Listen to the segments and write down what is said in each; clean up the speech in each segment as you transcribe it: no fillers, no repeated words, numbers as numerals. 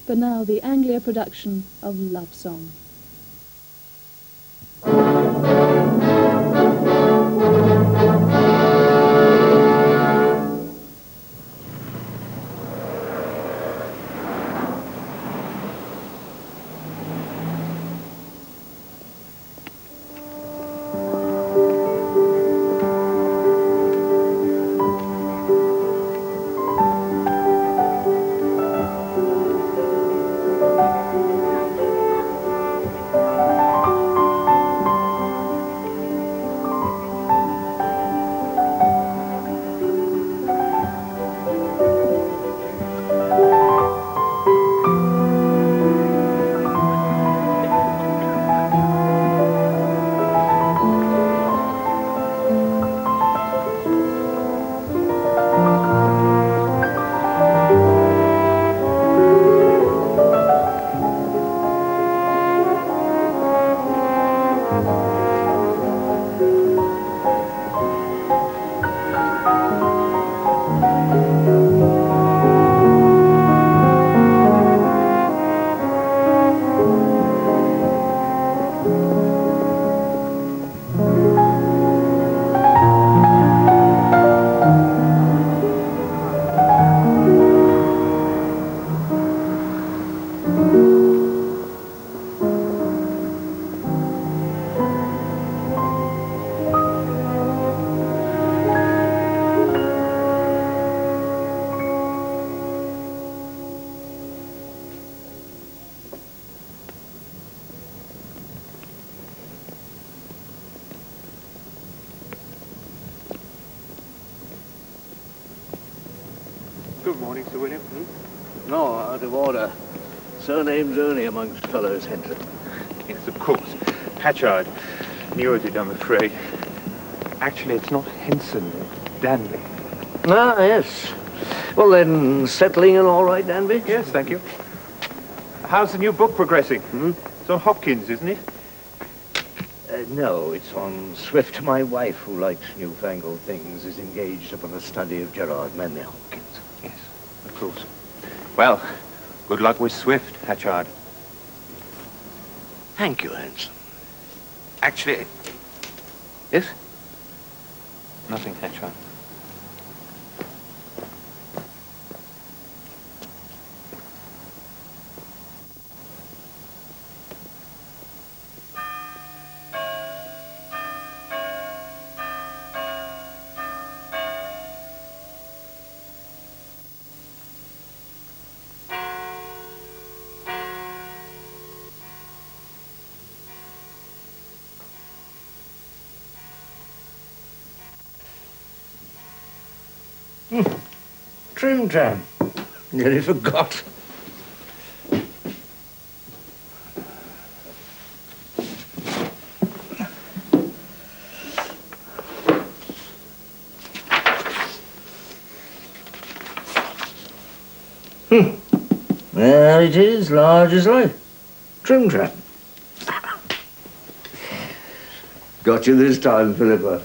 But now the Anglia production of Love Song. Good morning, Sir William. No, out of order. Surnames only amongst fellows, Henson. Yes, of course. Hatchard. Knew it, I'm afraid. Actually, it's not Henson, it's Danby. Ah, yes. Well, then, settling in all right, Danby? Yes, thank you. How's the new book progressing? It's on Hopkins, isn't it? No, it's on Swift. My wife, who likes newfangled things, is engaged upon a study of Gerard Manley Hopkins. Yes, of course. Well, good luck with Swift, Hatchard. Thank you, Hanson. Actually... Yes? Nothing, Hatchard. Trim Tram. Nearly forgot. There it is, large as life. Trim Tram. Got you this time, Philippa.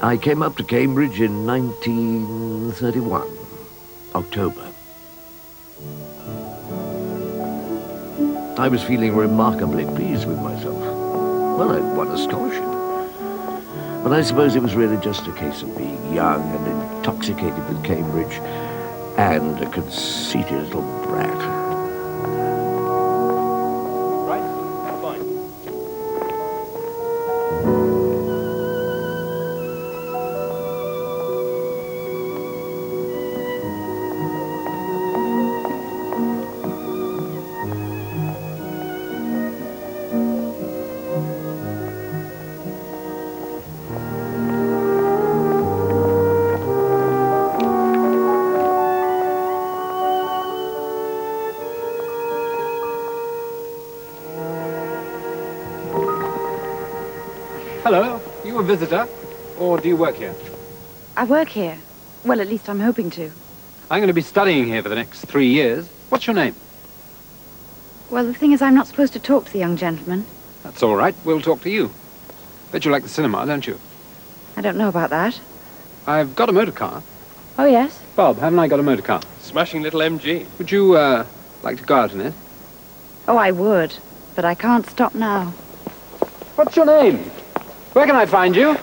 I came up to Cambridge in 1931, October. I was feeling remarkably pleased with myself. Well, I'd won a scholarship. But I suppose it was really just a case of being young and intoxicated with Cambridge and a conceited little brat. Hello. Are you a visitor? Or do you work here? I work here. Well, at least I'm hoping to. I'm going to be studying here for the next 3 years. What's your name? Well, the thing is, I'm not supposed to talk to the young gentleman. That's all right. We'll talk to you. Bet you like the cinema, don't you? I don't know about that. I've got a motor car. Oh, yes? Bob, haven't I got a motor car? Smashing little MG. Would you, like to go out in it? Oh, I would. But I can't stop now. What's your name? Where can I find you?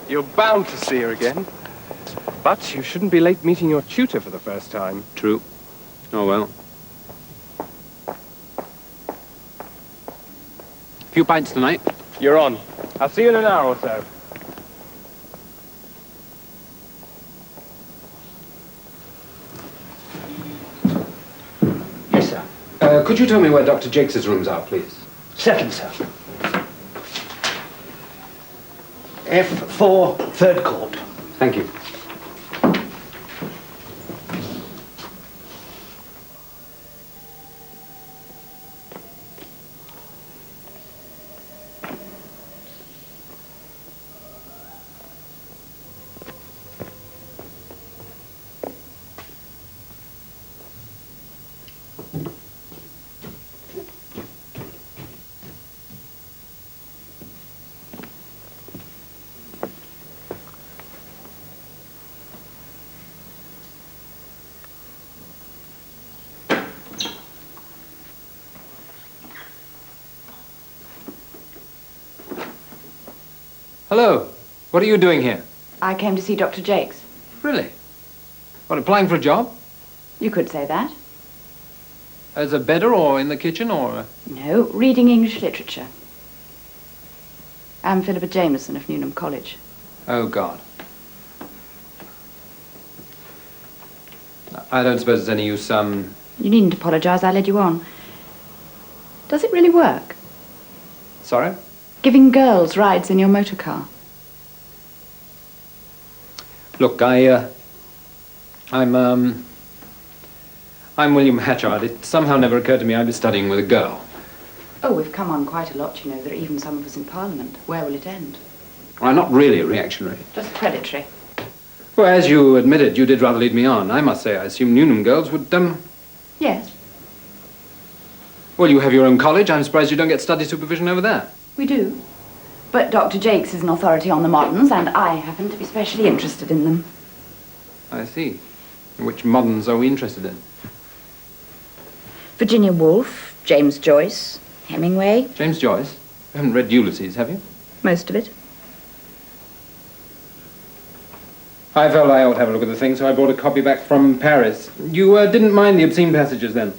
You're bound to see her again. But you shouldn't be late meeting your tutor for the first time. True. Oh, well. A few pints tonight. You're on. I'll see you in an hour or so. Yes, sir. Could you tell me where Dr. Jakes' rooms are, please? Certainly, sir. F4, third court. Thank you. Hello. What are you doing here? I came to see Dr. Jakes. Really? What, applying for a job? You could say that. As a bedder or in the kitchen or... No, reading English literature. I'm Philippa Jameson of Newnham College. Oh, God. I don't suppose it's any use, You needn't apologise, I led you on. Does it really work? Sorry? Giving girls rides in your motor car? Look, I'm William Hatchard. It somehow never occurred to me I'd be studying with a girl. Oh, we've come on quite a lot, you know. There are even some of us in Parliament. Where will it end? Well, I'm not really a reactionary. Just predatory. Well, as you admitted, you did rather lead me on. I must say, I assume Newnham girls would, Yes, Well, you have your own college. I'm surprised you don't get study supervision over there. we do. But Dr. Jakes is an authority on the moderns, and I happen to be specially interested in them. I see. Which moderns are we interested in? Virginia Woolf, James Joyce, Hemingway, James Joyce? You haven't read Ulysses, have you? most of it. I felt I ought to have a look at the thing, so I brought a copy back from Paris. You didn't mind the obscene passages then?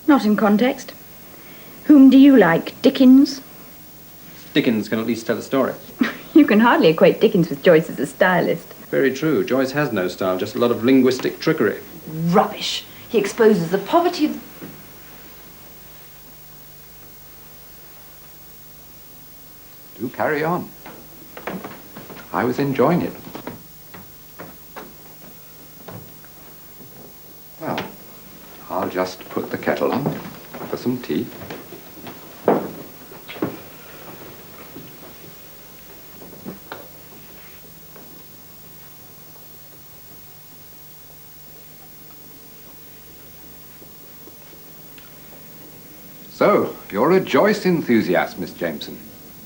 Not in context. Whom do you like, Dickens? Dickens can at least tell a story. You can hardly equate Dickens with Joyce as a stylist. Very true. Joyce has no style, just a lot of linguistic trickery. Rubbish. He exposes the poverty of... Do carry on. I was enjoying it. Well, I'll just put the kettle on for some tea. So, you're a Joyce enthusiast, Miss Jameson.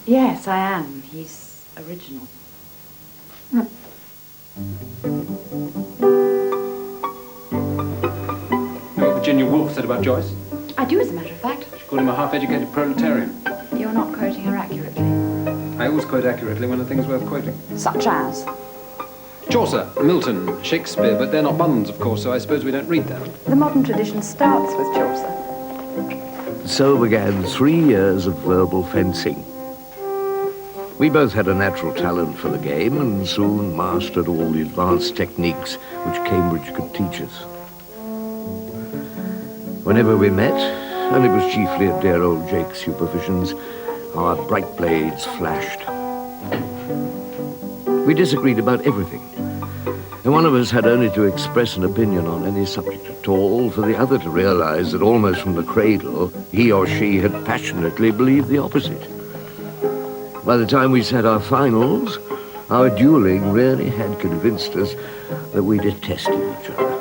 Yes, I am. He's original. You know what Virginia Woolf said about Joyce? I do, as a matter of fact. She called him a half-educated proletarian. You're not quoting her accurately. I always quote accurately when a thing's worth quoting. Such as? Chaucer, Milton, Shakespeare, but they're not moderns, of course, so I suppose we don't read them. The modern tradition starts with Chaucer. So began 3 years of verbal fencing. We both had a natural talent for the game and soon mastered all the advanced techniques which Cambridge could teach us. Whenever we met, and it was chiefly at dear old Jake's supervisions, our bright blades flashed. We disagreed about everything, and one of us had only to express an opinion on any subject at all for the other to realize that almost from the cradle, he or she had passionately believed the opposite. By the time we set our finals, our dueling really had convinced us that we detested each other.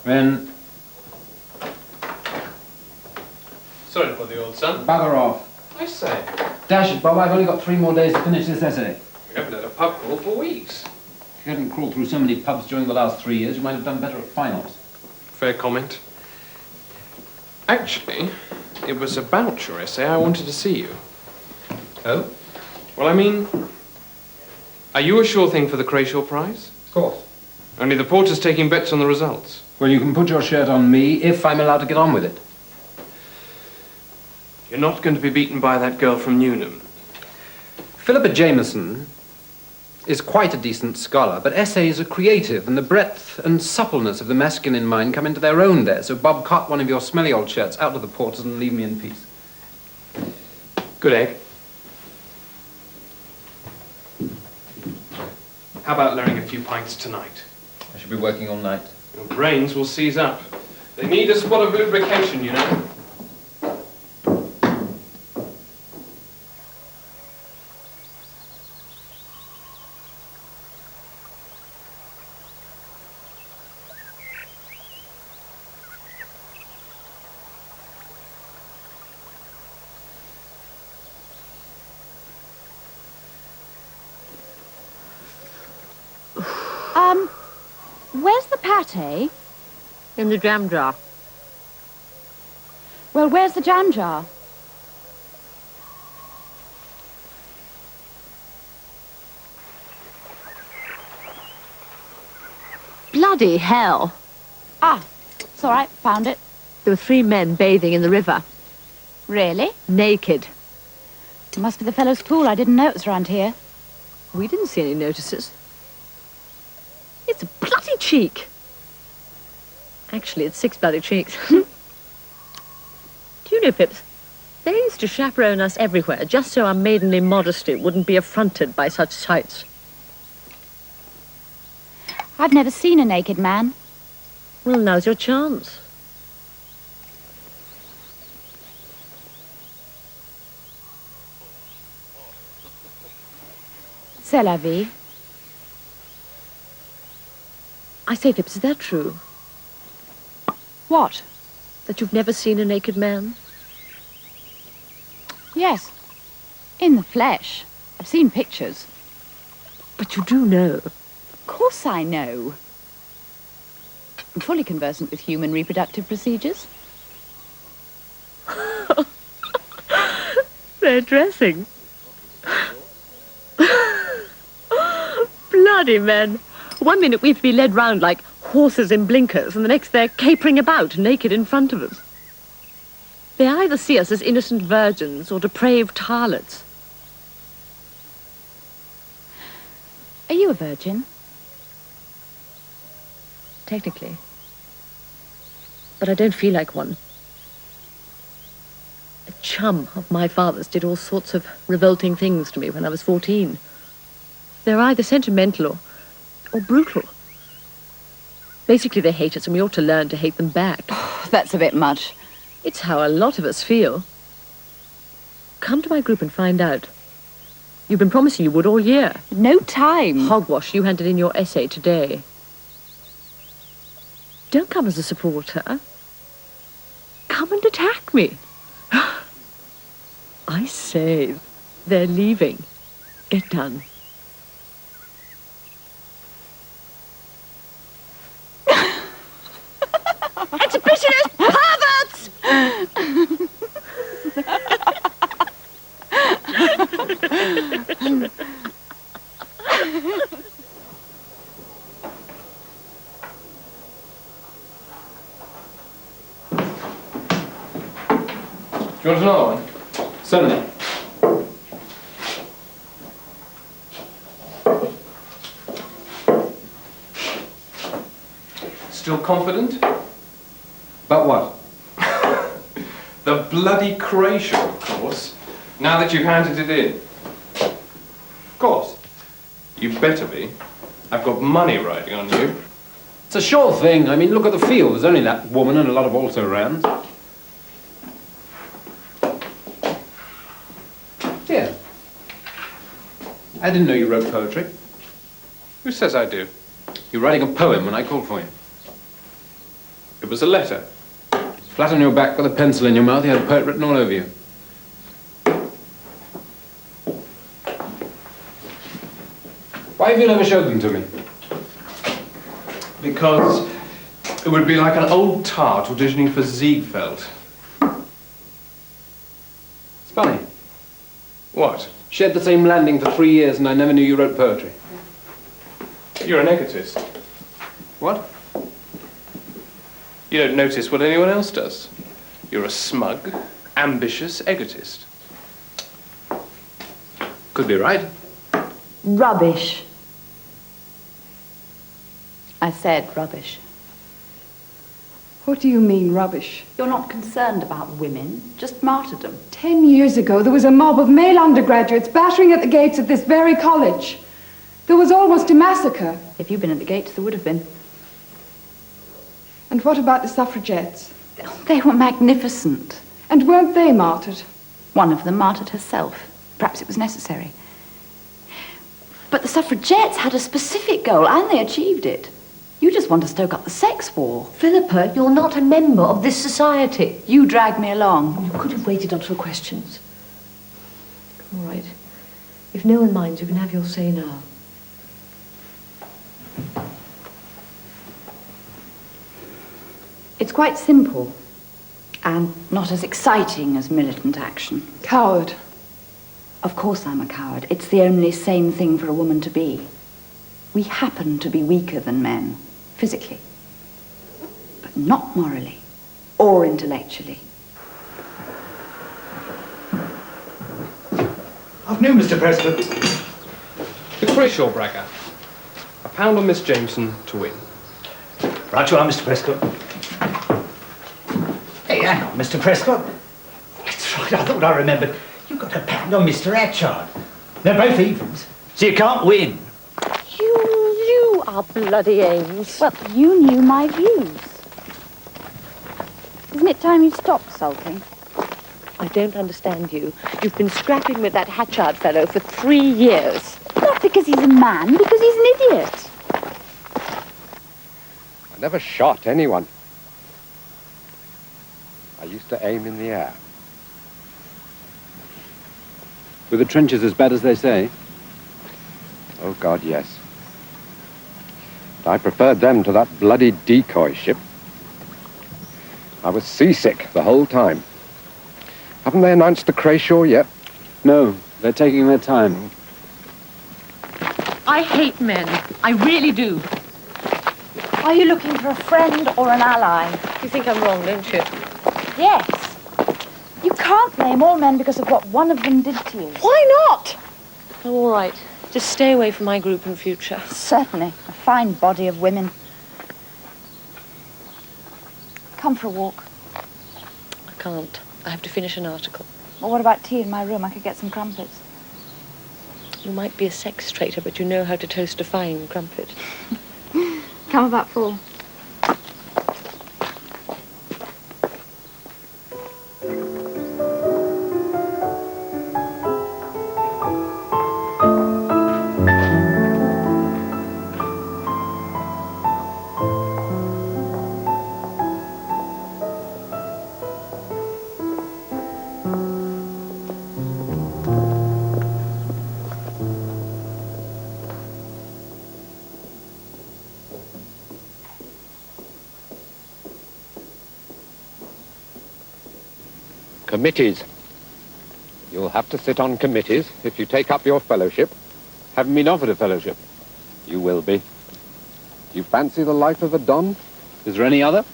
Then, Sorry to bother you, old son. bugger off. I say, Dash it, Bob, I've only got 3 more days to finish this essay. we haven't had a pub crawl for weeks. If you hadn't crawled through so many pubs during the last 3 years, you might have done better at finals. Fair comment. Actually, it was about your essay I wanted to see you. Oh? Well, I mean, are you a sure thing for the Crayshaw Prize? Of course. Only the porter's taking bets on the results. Well, you can put your shirt on me if I'm allowed to get on with it. You're not going to be beaten by that girl from Newnham. Philippa Jameson is quite a decent scholar, but essays are creative, and the breadth and suppleness of the masculine mind come into their own there. So, Bob, cut one of your smelly old shirts out of the porters and leave me in peace. Good egg. How about laying a few pints tonight? I should be working all night. Your brains will seize up. They need a spot of lubrication, you know. Where's the pâté? In the jam jar. Well, where's the jam jar? Bloody hell. Ah, it's all right, found it. There were 3 men bathing in the river. Really? Naked. It must be the fellow's pool. I didn't know it was around here. We didn't see any notices. It's a bloody cheek. Actually, it's 6 bloody cheeks. Do you know, Pips, they used to chaperone us everywhere just so our maidenly modesty wouldn't be affronted by such sights. I've never seen a naked man. Well, now's your chance. C'est la vie. I say, Pips, is that true? What? That you've never seen a naked man? Yes. In the flesh. I've seen pictures. But you do know. Of course I know. I'm fully conversant with human reproductive procedures. They're dressing. Bloody men. 1 minute we have to be led round like horses in blinkers, and the next they're capering about, naked in front of us. They either see us as innocent virgins or depraved harlots. Are you a virgin? Technically. But I don't feel like one. A chum of my father's did all sorts of revolting things to me when I was 14. They're either sentimental or brutal. Basically, they hate us, and we ought to learn to hate them back. That's a bit much. It's how a lot of us feel. Come to my group and find out. You've been promising you would all year. No time. Hogwash, you handed in your essay today. Don't come as a supporter. Come and attack me. I say, they're leaving. Get done. Exhibitionist perverts! Do you want another one? Certainly. Still confident? About what? The bloody Croatia, of course. Now that you've handed it in. Of course. You better be. I've got money riding on you. It's a sure thing. I mean, look at the field. There's only that woman and a lot of also-rans. Here. I didn't know you wrote poetry. Who says I do? You were writing a poem when I called for you. It was a letter. Flat on your back with a pencil in your mouth, you had a poet written all over you. Why have you never showed them to me? Because it would be like an old tart auditioning for Ziegfeld. It's funny. What? Shared the same landing for 3 years and I never knew you wrote poetry. You're an egotist. What? You don't notice what anyone else does. You're a smug, ambitious egotist. Could be right. Rubbish. I said rubbish. What do you mean, rubbish? You're not concerned about women, just martyrdom. 10 years ago, there was a mob of male undergraduates battering at the gates of this very college. There was almost a massacre. If you'd been at the gates, there would have been. And what about the suffragettes? They were magnificent. And weren't they martyred? One of them martyred herself. Perhaps it was necessary. But the suffragettes had a specific goal, and they achieved it. You just want to stoke up the sex war. Philippa, you're not a member of this society. You dragged me along. You could have waited until questions. All right. If no one minds, you can have your say now. It's quite simple, and not as exciting as militant action. Coward. Of course I'm a coward. It's the only sane thing for a woman to be. We happen to be weaker than men, physically, but not morally or intellectually. Afternoon, Mr. Prescott. The Crishaw bragger. £1 on Miss Jameson to win. Right you are, Mr. Prescott. Hey, hang on, Mr. Prescott. That's right, I thought I remembered. You've got £1 on Mr. Hatchard. They're both evens, so you can't win. You are bloody Ames. Well, you knew my views. Isn't it time you stopped sulking? I don't understand you. You've been scrapping with that Hatchard fellow for 3 years. Not because he's a man, because he's an idiot. I never shot anyone. I used to aim in the air. Were the trenches as bad as they say? Oh, God, yes. I preferred them to that bloody decoy ship. I was seasick the whole time. Haven't they announced the Crishaw yet? No, they're taking their time. I hate men. I really do. Are you looking for a friend or an ally? You think I'm wrong, don't you? Yes. You can't blame all men because of what one of them did to you. Why not? Oh, all right. Just stay away from my group in future. Certainly. A fine body of women. Come for a walk. I can't. I have to finish an article. Well, what about tea in my room? I could get some crumpets. You might be a sex traitor, but you know how to toast a fine crumpet. Come about 4. Committees. You'll have to sit on committees if you take up your fellowship. Haven't been offered a fellowship. You will be. You fancy the life of a don? Is there any other?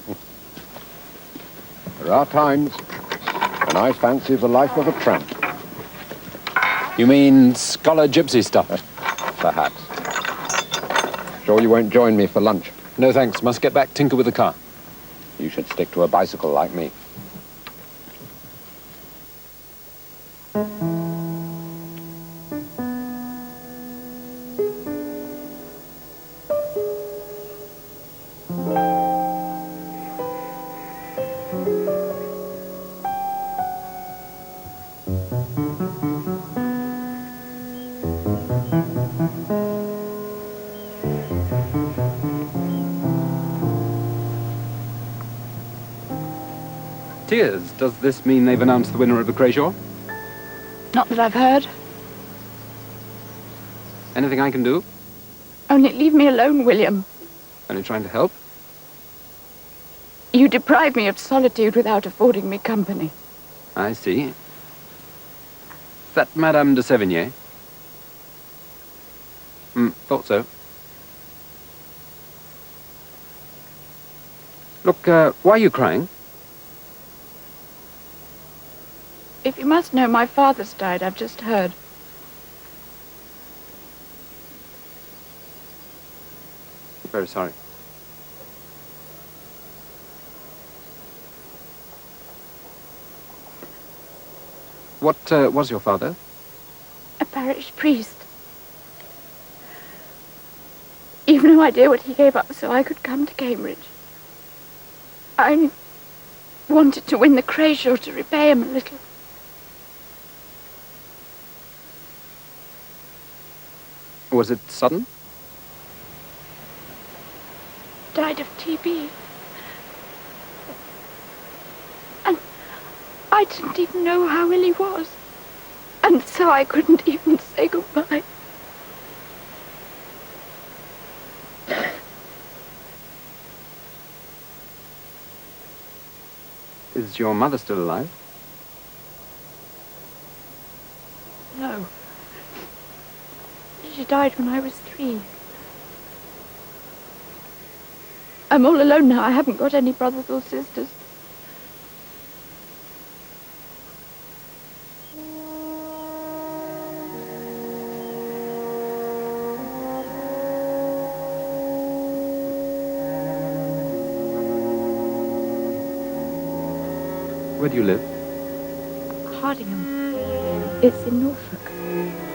There are times when I fancy the life of a tramp. You mean scholar gypsy stuff? Perhaps. Sure you won't join me for lunch? No thanks. Must get back, tinker with the car. You should stick to a bicycle like me. Tears, does this mean they've announced the winner of the Crashaw? Not that I've heard. Anything I can do? Only leave me alone, William. Only trying to help? You deprive me of solitude without affording me company. I see. Is that Madame de Sévigné? Thought so. Look, why are you crying? If you must know, my father's died. I've just heard. I'm very sorry. What was your father? A parish priest. You've no idea what he gave up so I could come to Cambridge. I only wanted to win the Crashaw to repay him a little. Was it sudden? Died of TB. And I didn't even know how ill he was. And so I couldn't even say goodbye. Is your mother still alive? No. She died when I was 3. I'm all alone now. I haven't got any brothers or sisters. Where do you live? Hardingham. It's in Norfolk.